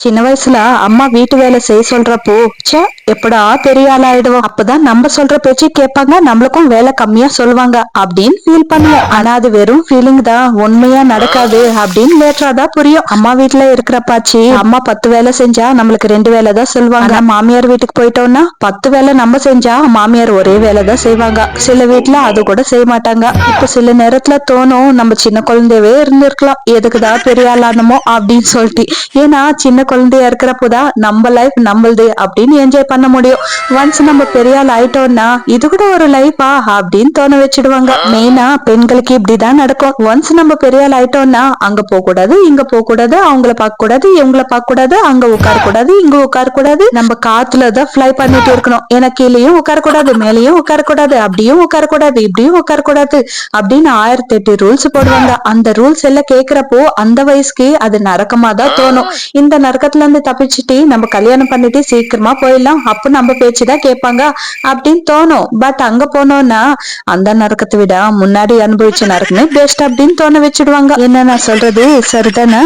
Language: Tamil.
சின்ன வயசுல அம்மா வீட்டு வேலை செய்ய சொல்றப்போ ச்சே எப்படா பெரிய ஆளாயிடுவோம் அப்பதான் நம்ம சொல்ற பேச்சு கேட்பாங்க நம்மளுக்கும் வேலை கம்மியா சொல்லுவாங்க அப்படின்னு ஃபீல் பண்ணுவோம். ஆனா அது வெறும் ஃபீலிங் தான், உண்மையா நடக்காது அப்படின்னு லேட்டாதான் புரியும். அம்மா வீட்டுல இருக்கிறப்பாச்சு அம்மா 10 வேலை செஞ்சா நம்மளுக்கு 2 வேலை தான் சொல்லுவாங்க. ஆனா மாமியார் வீட்டுக்கு போயிட்டோம்னா 10 வேலை நம்ம செஞ்சா மாமியார் ஒரே வேலை தான் செய்வாங்க. சில வீட்டுல அது கூட செய்ய மாட்டாங்க. இப்ப சில நேரத்துல தோணும் நம்ம சின்ன குழந்தையவே இருந்திருக்கலாம், எதுக்குதான் பெரிய ஆளானமோ அப்படின்னு சொல்லிட்டு. ஏன்னா சின்ன குழந்தையா இருக்கிறப்போதான் நம்ம லைஃப் நம்மளுது அப்படின்னு என்ஜாய் பண்ண முடியும். ஒன்ஸ் நம்ம பெரிய ஆள் ஆயிட்டோம்னா இது கூட ஒரு லைஃபா அப்படின்னு தோண வச்சிடுவாங்க. மெயினா பெண்களுக்கு இப்படிதான் நடக்கும். ஒன்ஸ் நம்ம பெரிய ஆள் ஆயிட்டோம்னா அங்க போக கூடாது, இங்க போக கூடாது, அவங்கள பார்க்க கூடாது, இவங்கள பார்க்க கூடாது, அங்க உட்கார கூடாது, இங்க உட்கார கூடாது, நம்ம காத்துலதான் ஃபிளை பண்ணிட்டு இருக்கணும். ஏன்னா கீழேயும் உட்கார கூடாது, மேலேயும் உட்கார கூடாது, அப்படியும் உட்கார கூடாது, இப்படியும் உட்கார கூடாது அப்படின்னு 1008 ரூல்ஸ் போடுவாங்க. அந்த ரூல்ஸ் எல்லாம் கேக்குறப்போ அந்த வயசுக்கு அது நரக்கமா தான் தோணும். இந்த நரக்கத்துல இருந்து தப்பிச்சுட்டு நம்ம கல்யாணம் பண்ணிட்டு சீக்கிரமா போயிடலாம், அப்ப நம்ம பேச்சுதான் கேட்பாங்க அப்படின்னு தோணும். பட் அங்க போனோம்னா அந்த நரக்கத்தை விட முன்னாடி அனுபவிச்ச நரக்கமே பெஸ்ட் அப்படின்னு தோண வச்சிடுவாங்க. என்ன நான் சொல்றது சரிதானே?